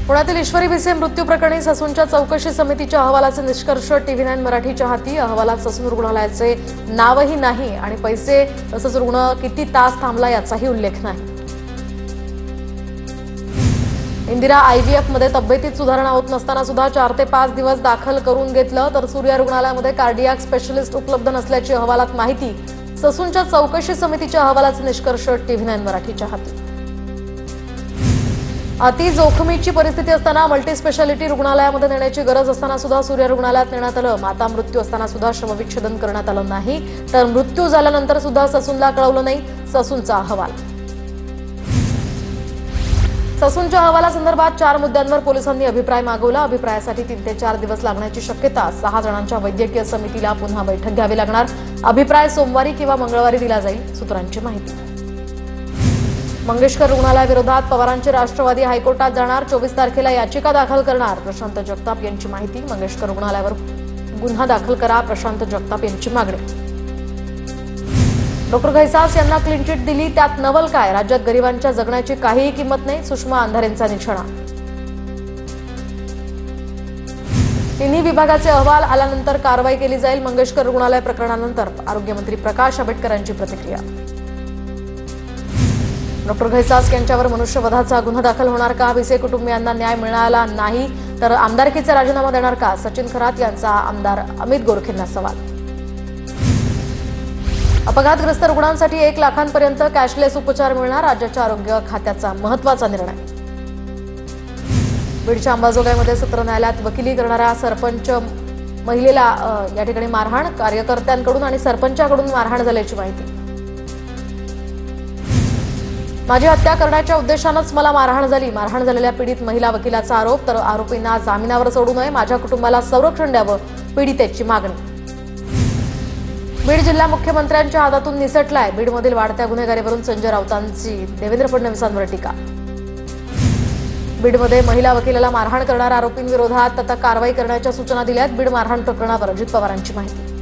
पुण्यातील ईश्वरी भिसे मृत्यू प्रकरणी ससूनच्या चौकशी समितीच्या अहवालाचे निष्कर्ष टीव्ही9 मराठीच्या हाती। अहवालात ससून रुग्णालयाचे नावही नाही आणि पैसे तसंच रुग्ण किती तास थांबला याचाही उल्लेख नाही। इंदिरा आयव्हीएफ मध्ये तब्येतीत सुधारणा होत नसताना सुद्धा 4 ते 5 दिवस दाखल करून घेतलं, तर सूर्या रुग्णालयामध्ये कार्डियाक स्पेशलिस्ट उपलब्ध नसल्याची अहवालात माहिती। ससूनच्या चौकशी समितीच्या अहवालाचे निष्कर्ष टीव्ही9 मराठीच्या हाती। अति जोखमीची परिस्थिती असताना मल्टीस्पेशालिटी रुग्णालयामध्ये नेण्याची गरज असताना सुद्धा सूर्या रुग्णालयात नेण्यात आलं। माता मृत्यू असताना सुद्धा शवविच्छेदन करण्यात आलं नाही, तर मृत्यू झाल्यानंतर सुद्धा ससूनला कळवलं नाही। ससूनचा अहवाल। ससूनच्या अहवालासंदर्भात 4 मुद्द्यांवर पोलिसांनी अभिप्राय मागवला। अभिप्रायासाठी 3 ते 4 दिवस लागण्याची शक्यता। 6 जणांच्या वैद्यकीय समितीला पुन्हा बैठक घ्यावी लागणार। अभिप्राय सोमवारी किंवा मंगळवारी दिला जाईल, सूत्रांची माहिती। मंगेशकर रुग्णालयाविरोधात पवारांचे राष्ट्रवादी हायकोर्टात जाणार। 24 तारखेला याचिका दाखल करणार, प्रशांत जगताप यांची माहिती। मंगेशकर रुग्णालयावर गुन्हा दाखल करा, प्रशांत जगताप यांची मागणी। डॉक्टर घैसास यांना क्लीन चिट दिली, त्यात नवल काय? राज्यात गरिबांच्या जगण्याची काहीही किंमत नाही, सुषमा अंधारेंचा निशाणा। तिन्ही विभागाचे अहवाल आल्यानंतर कारवाई केली जाईल। मंगेशकर रुग्णालय प्रकरणानंतर आरोग्यमंत्री प्रकाश आंबेडकरांची प्रतिक्रिया। डॉक्टर घैसास यांच्यावर मनुष्यवधाचा गुन्हा दाखल होणार का? भिसे कुटुंबियांना न्याय मिळाला नाही तर आमदारकीचा राजीनामा देणार का? सचिन खरात यांचा आमदार अमित गोरखेंना सवाल। अपघातग्रस्त रुग्णांसाठी 1 लाखांपर्यंत कॅशलेस उपचार मिळणार, राज्याच्या आरोग्य खात्याचा महत्त्वाचा निर्णय। बीडच्या अंबाजोगाईमध्ये सत्र न्यायालयात वकिली करणाऱ्या सरपंच महिलेला या ठिकाणी मारहाण, कार्यकर्त्यांकडून आणि सरपंचाकडून मारहाण झाल्याची माहिती। माझी हत्या करण्याच्या उद्देशानंच मला मारहाण झाली, मारहाण झालेल्या पीडित महिला वकिलाचा आरोप। तर आरोपींना जामिनावर सोडू नये, माझ्या कुटुंबाला संरक्षण द्यावं, पीडितेची मागणी। बीड जिल्हा मुख्यमंत्र्यांच्या हातातून निसटलाय। बीडमधील वाढत्या गुन्हेगारीवरून संजय राऊतांची देवेंद्र फडणवीसांवर टीका। बीडमध्ये महिला वकिलाला मारहाण करणाऱ्या आरोपींविरोधात आता कारवाई करण्याच्या सूचना दिल्यात। बीड मारहाण प्रकरणावर अजित पवारांची माहिती।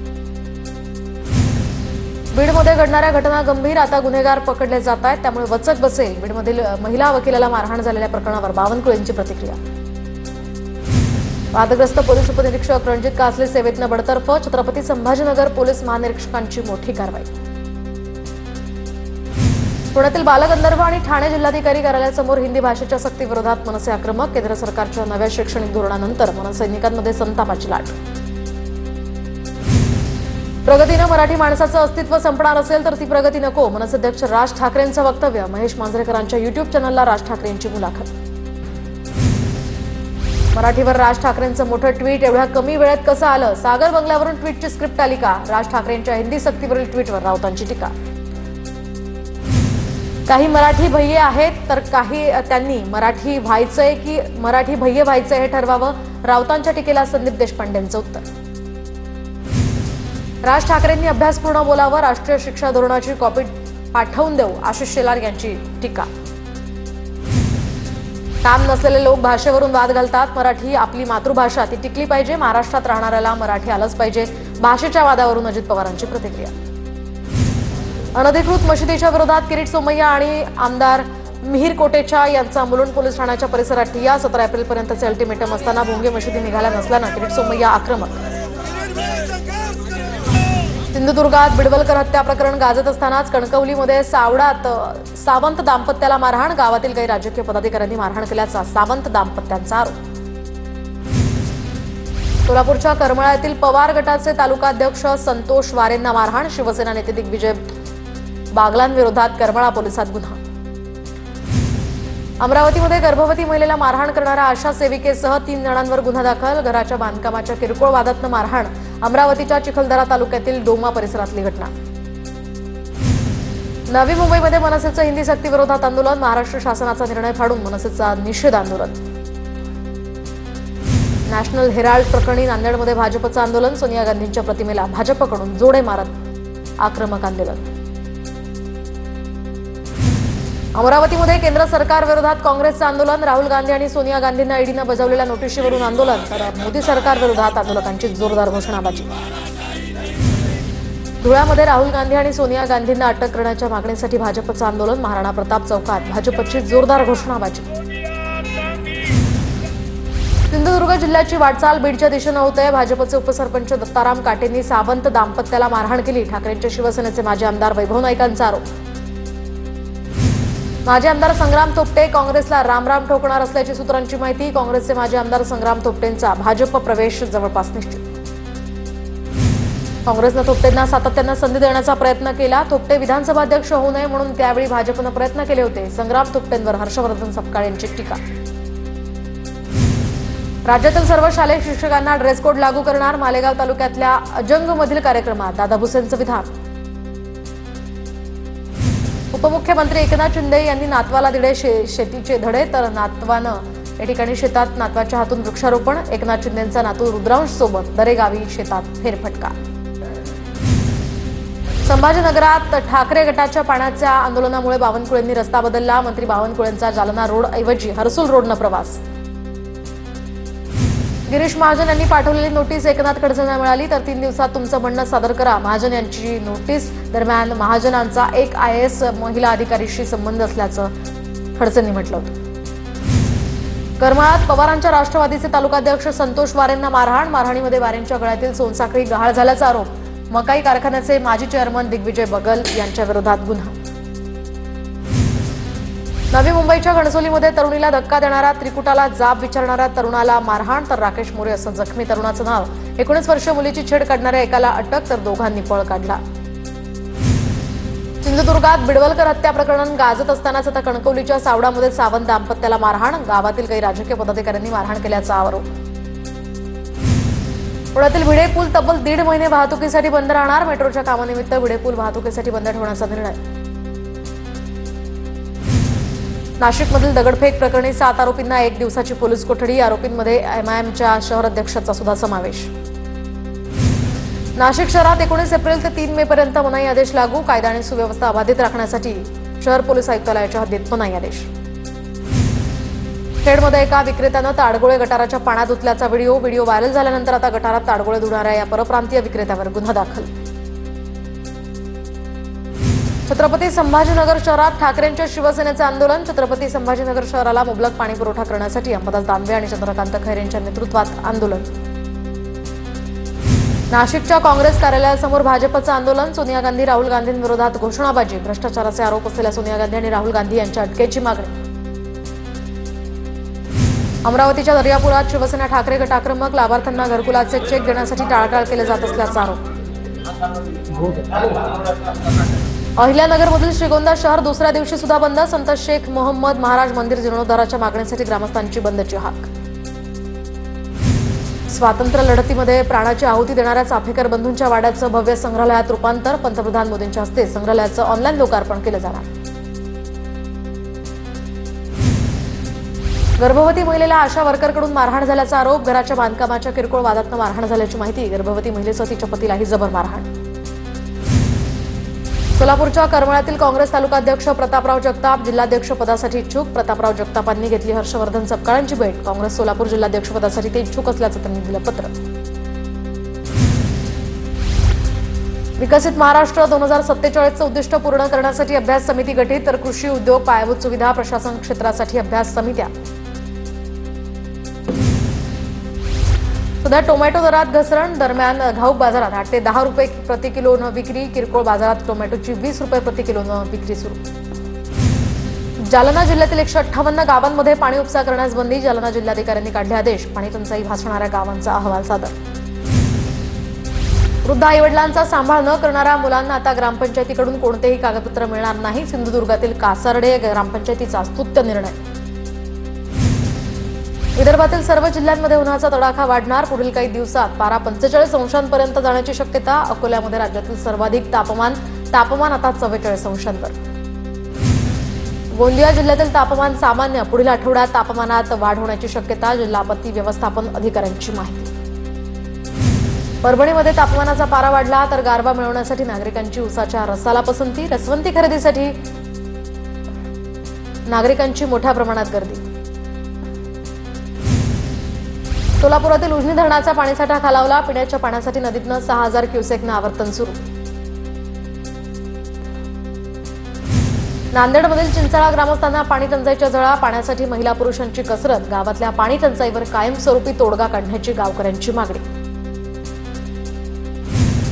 बीडमध्ये घडणाऱ्या घटना गंभीर, आता गुन्हेगार पकडले जात आहेत, त्यामुळे वचक बसेल। बीडमधील महिला वकिलाला मारहाण झालेल्या प्रकरणावर बावनकुळेंची प्रतिक्रिया। वादग्रस्त पोलीस उपनिरीक्षक रणजित कासले सेवेतनं बडतर्फ, छत्रपती संभाजीनगर पोलीस महानिरीक्षकांची मोठी कारवाई। पुण्यातील बालगंधर्व आणि ठाणे जिल्हाधिकारी कार्यालयासमोर हिंदी भाषेच्या सक्तीविरोधात मनसे आक्रमक। केंद्र सरकारच्या नव्या शैक्षणिक धोरणानंतर मनसैनिकांमध्ये संतापाची लाट। प्रगतीनं मराठी माणसाचं अस्तित्व संपणार असेल तर ती प्रगती नको, मनसे अध्यक्ष राज ठाकरेंचं वक्तव्य। महेश मांजरेकरांच्या युट्यूब चॅनलला राज ठाकरेंची मुलाखत। मराठीवर राज ठाकरेंचं मोठं ट्विट, एवढ्या कमी वेळेत कसं आलं? सागर बंगल्यावरून ट्विटची स्क्रिप्ट आली का? राज ठाकरेंच्या हिंदी सक्तीवरील ट्विटवर राऊतांची टीका। काही मराठी भय्ये आहेत तर काही त्यांनी मराठी व्हायचंय की मराठी भय्ये व्हायचंय हे ठरवावं, राऊतांच्या टीकेला संदीप देशपांडेंचं उत्तर। राज ठाकरेंनी अभ्यासपूर्ण बोलावं, राष्ट्रीय शिक्षा धोरणाची कॉपी पाठवून देऊ, आशिष शेलार यांची टीका। काम नसलेले लोक भाषेवरून वाद घालतात, मराठी आपली मातृभाषा, ती टिकली पाहिजे, महाराष्ट्रात राहणाऱ्याला मराठी आलंच पाहिजे, भाषेच्या वादावरून अजित पवारांची प्रतिक्रिया। अनधिकृत मशिदीच्या विरोधात किरीट सोमय्या आणि आमदार मिहिर कोटेचा यांचा मुलुंड पोलीस ठाण्याच्या परिसरात ठिय्या। 17 एप्रिलपर्यंतचे अल्टिमेटम असताना भोंगे मशिदी निघाल्या नसल्यानं किरीट सोमय्या आक्रमक। सिंधुदुर्गात बिडवलकर हत्या प्रकरण गाजत असतानाच कणकवलीमध्ये सावडात सावंत दाम्पत्याला मारहाण, गावातील काही राजकीय पदाधिकाऱ्यांनी मारहाण केल्याचा सावंत दाम्पत्यांचा आरोप। सोलापूरच्या करमळा येथील पवार गटाचे तालुकाध्यक्ष संतोष वारेंना मारहाण, शिवसेना नेते दिग्विजय बागलांविरोधात करमळा पोलिसात गुन्हा। अमरावतीमध्ये गर्भवती महिलेला मारहाण करणाऱ्या आशा सेविकेसह 3 जणांवर गुन्हा दाखल, घराच्या बांधकामाच्या किरकोळ वादातनं मारहाण। अमरावतीच्या चिखलदरा तालुक्यातील डोमा परिसरातली घटना। नवी मुंबईमध्ये मनसेचं हिंदी सक्तीविरोधात आंदोलन, महाराष्ट्र शासनाचा निर्णय फाडून मनसेचा निषेध आंदोलन। नॅशनल हेराल्ड प्रकरणी नांदेडमध्ये भाजपचं आंदोलन, सोनिया गांधींच्या प्रतिमेला भाजपकडून जोडे मारत आक्रमक आंदोलन। अमरावतीमध्ये केंद्र सरकार विरोधात काँग्रेसचं आंदोलन, राहुल गांधी आणि सोनिया गांधींना ईडीनं बजावलेल्या नोटीशीवरून आंदोलन, तर मोदी सरकार विरोधात आंदोलकांची जोरदार घोषणाबाजी। धुळ्यामध्ये राहुल गांधी आणि सोनिया गांधींना अटक करण्याच्या मागणीसाठी भाजपचं आंदोलन, महाराणा प्रताप चौकात भाजपची जोरदार घोषणाबाजी। सिंधुदुर्ग जिल्ह्याची वाटचाल बीडच्या दिशेने होत आहे। भाजपचे उपसरपंच दत्ताराम काटेंनी सावंत दाम्पत्याला मारहाण केली। ठाकरेंच्या शिवसेनेचे माजी आमदार वैभव नाईकांचा आरोप। माजी आमदार संग्राम थोपटे काँग्रेसला रामराम ठोकणार असल्याची सूत्रांची माहिती। काँग्रेसचे माजी आमदार संग्राम थोपटेंचा भाजप प्रवेश जवळपास निश्चित। काँग्रेसने थोपटेंना सातत्याने संधी देण्याचा प्रयत्न केला। थोपटे विधानसभा अध्यक्ष होऊ नये म्हणून त्यावेळी भाजपने प्रयत्न केले होते। संग्राम थोपटेंवर हर्षवर्धन सपकाळ यांची टीका। राज्यातील सर्व शालेय शिक्षकांना ड्रेस कोड लागू करणार। मालेगाव तालुक्यातल्या अजंगमधील कार्यक्रमात दादा भुसेंचं विधान। उपमुख्यमंत्री एकनाथ शिंदे यांनी नातवाला दिले शेतीचे धडे, तर नातवानं या ठिकाणी शेतात नातवाच्या हातून वृक्षारोपण। एकनाथ शिंदेंचा नातू रुद्रांश सोबत दरेगावी शेतात फेरफटका। संभाजीनगरात ठाकरे गटाच्या पाण्याच्या आंदोलनामुळे बावनकुळेंनी रस्ता बदलला। मंत्री बावनकुळेंचा जालना रोड ऐवजी हर्सुल रोडनं प्रवास। गिरीश महाजन यांनी पाठवलेली नोटीस एकनाथ खडसेंना मिळाली, तर 3 दिवसात तुमचं म्हणणं सादर करा। महाजन यांची नोटीस दरम्यान महाजनांचा एक IAS महिला अधिकारीशी संबंध असल्याचं खडसेंनी म्हटलं होतं। करमाळात पवारांच्या राष्ट्रवादीचे तालुकाध्यक्ष संतोष वारेंना मारहाण। मारहाणीमध्ये वारेंच्या गळ्यातील सोनसाखळी गहाळ झाल्याचा आरोप। मकाई कारखान्याचे माजी चेअरमन दिग्विजय बगल यांच्या विरोधात गुन्हा। नवी मुंबईच्या घणसोलीमध्ये तरुणीला धक्का देणारा, त्रिकुटाला जाब विचारणाऱ्या तरुणाला मारहाण, तर राकेश मोरे असं जखमी तरुणाचं नाव। 19 वर्षीय मुलीची छेड काढणाऱ्या एकाला अटक, तर दोघांनी पळ काढला। सिंधुदुर्गात बिडवलकर हत्या प्रकरण गाजत असतानाच आता कणकवलीच्या सावडामध्ये सावंत दाम्पत्याला मारहाण। गावातील काही राजकीय पदाधिकाऱ्यांनी मारहाण केल्याचा आरोप। पुण्यातील भिडे पूल तब्बल 1.5 महिने वाहतुकीसाठी बंद राहणार। मेट्रोच्या कामानिमित्त भिडे पूल वाहतुकीसाठी बंद ठेवण्याचा निर्णय। नाशिकमधील दगडफेक प्रकरणी 7 आरोपींना 1 दिवसाची पोलीस कोठडी। आरोपींमध्ये MIMच्या शहर अध्यक्षाचा सुद्धा समावेश। नाशिक शहरात 19 एप्रिल ते 3 मे पर्यंत मनाई आदेश लागू। कायदा आणि सुव्यवस्था अबाधित राखण्यासाठी शहर पोलीस आयुक्तालयाच्या हद्दीत मनाई आदेश। खेडमध्ये एका विक्रेत्यानं ताडगोळे गटाराच्या पाण्यात धुतल्याचा व्हिडिओ व्हायरल झाल्यानंतर आता गटारात ताडगोळे धुणाऱ्या या परप्रांतीय विक्रेत्यावर गुन्हा दाखल। छत्रपती संभाजीनगर शहरात ठाकरेंच्या शिवसेनेचे आंदोलन। छत्रपती संभाजीनगर शहराला मुबलक पाणी पुरवठा करण्यासाठी अंबादास दानवे आणि चंद्रकांत खैरे यांच्या नेतृत्वात आंदोलन। नाशिकच्या काँग्रेस कार्यालयासमोर भाजपचं आंदोलन। सोनिया गांधी राहुल गांधींविरोधात घोषणाबाजी। भ्रष्टाचाराचे आरोप असलेल्या सोनिया गांधी आणि राहुल गांधी यांच्या अटकेची मागणी। अमरावतीच्या दर्यापुरात शिवसेना ठाकरे गट आक्रमक। लाभार्थ्यांना घरकुलाचे चेक देण्यासाठी टाळाटाळ केले जात असल्याचा आरोप। अहिल्यानगरमधील श्रीगोंदा शहर दुसऱ्या दिवशी सुद्धा बंद। संत शेख मोहम्मद महाराज मंदिर जीर्णोद्धाराच्या मागणीसाठी ग्रामस्थांची बंदची हाक। स्वातंत्र्य लढतीमध्ये प्राणाची आहुती देणाऱ्या चाफेकर बंधूंच्या वाड्याचं भव्य संग्रहालयात रूपांतर। पंतप्रधान मोदींच्या हस्ते संग्रहालयाचं ऑनलाईन लोकार्पण केलं जाणार। गर्भवती महिलेला आशा वर्करकडून मारहाण झाल्याचा आरोप। घराच्या बांधकामाच्या किरकोळ वादातून मारहाण झाल्याची माहिती। गर्भवती महिलेसह तिच्या पतीलाही जबर मारहाण। सोलापूरच्या करमाळ्यातील काँग्रेस तालुकाध्यक्ष प्रतापराव जगताप जिल्हाध्यक्ष पदासाठी इच्छुक। प्रतापराव जगतापांनी घेतली हर्षवर्धन सपकाळांची भेट। काँग्रेस सोलापूर जिल्हाध्यक्ष पदासाठी ते इच्छुक असल्याचं त्यांनी दिलं पत्र। विकसित महाराष्ट्र 2047चं उद्दिष्ट पूर्ण करण्यासाठी अभ्यास समिती गठीत, तर कृषी उद्योग पायाभूत सुविधा प्रशासन क्षेत्रासाठी अभ्यास समित्या। सध्या टोमॅटो दरात घसरण। दरम्यान घाऊक बाजारात 8 ते 10 रुपये प्रति किलोनं विक्री। किरकोळ बाजारात टोमॅटोची 20 रुपये प्रति किलोनं विक्री सुरू। जालना जिल्ह्यातील 158 गावांमध्ये पाणी उपसा करण्यास बंदी। जालना जिल्हाधिकाऱ्यांनी काढले आदेश। पाणी टंचाई भासणाऱ्या गावांचा अहवाल सादर। वृद्ध आईवडिलांचा सांभाळ न करणाऱ्या मुलांना आता ग्रामपंचायतीकडून कोणतेही कागदपत्र मिळणार नाही। सिंधुदुर्गातील कासार्डे ग्रामपंचायतीचा स्तुत्य निर्णय। विदर्भातील सर्व जिल्ह्यांमध्ये उन्हाचा तडाखा वाढणार। पुढील काही दिवसात पारा 45 अंशांपर्यंत जाण्याची शक्यता। अकोल्यामध्ये राज्यातील सर्वाधिक तापमान आता 44 अंशांवर। गोंदिया जिल्ह्यातील तापमान सामान्य। पुढील आठवड्यात तापमानात वाढ होण्याची शक्यता। जिल्हा आपत्ती व्यवस्थापन अधिकाऱ्यांची माहिती। परभणीमध्ये तापमानाचा पारा वाढला, तर गारवा मिळवण्यासाठी नागरिकांची उसाच्या रसाला पसंती। रसवंती खरेदीसाठी नागरिकांची मोठ्या प्रमाणात गर्दी। सोलापुरातील उजनी धरणाचा पाणीसाठा खालावला। पिण्याच्या पाण्यासाठी नदीतनं 6000 क्युसेकनं आवर्तन सुरू। नांदेडमधील चिंचाळा ग्रामस्थांना पाणी टंचाईच्या झळा, पाण्यासाठी महिला पुरुषांची कसरत, गावातल्या पाणी टंचाईवर कायमस्वरूपी तोडगा काढण्याची गावकऱ्यांची मागणी.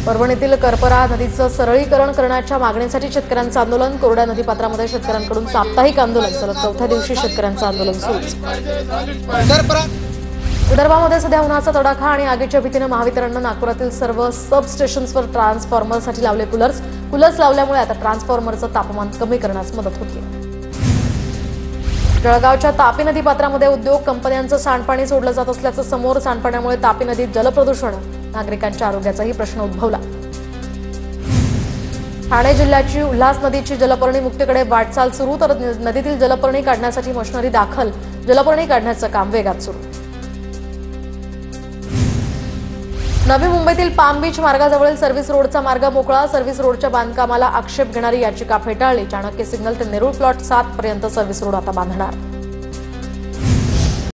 परभणीतील करपरा नदीचं सरळीकरण करण्याच्या मागणीसाठी शेतकऱ्यांचं आंदोलन, कोरड्या नदीपात्रामध्ये शेतकऱ्यांकडून साप्ताहिक आंदोलन, सलग चौथ्या दिवशी शेतकऱ्यांचं आंदोलन सुरू. विदर्भामध्ये सध्या उन्हाचा तडाखा आणि आगीच्या भीतीने महावितरणनं नागपुरातील सर्व सब स्टेशन्सवर ट्रान्सफॉर्मरसाठी लावले कूलर्स लावल्यामुळे आता ट्रान्सफॉर्मरचं तापमान कमी करण्यास मदत होती. जळगावच्या तापी नदी पात्रामध्ये उद्योग कंपन्यांचं सांडपाणी सोडलं जात असल्याचं समोर. सांडपाण्यामुळे तापी नदीत जलप्रदूषण, नागरिकांच्या आरोग्याचाही प्रश्न उद्भवला. ठाणे जिल्ह्याची उल्हास नदीची जलपर्णी मुक्तीकडे वाटचाल सुरू, तर नदीतील जलपर्णी काढण्यासाठी मशिनरी दाखल, जलपर्णी काढण्याचं काम वेगात सुरू. नवी मुंबईतील पाम बीच मार्गाजवळील सर्व्हिस रोडचा मार्ग मोकळा, सर्व्हिस रोडच्या बांधकामाला आक्षेप घेणारी याचिका फेटाळली. चाणक्य सिग्नल ते नेरूळ प्लॉट 7 पर्यंत सर्व्हिस रोड आता बांधणार.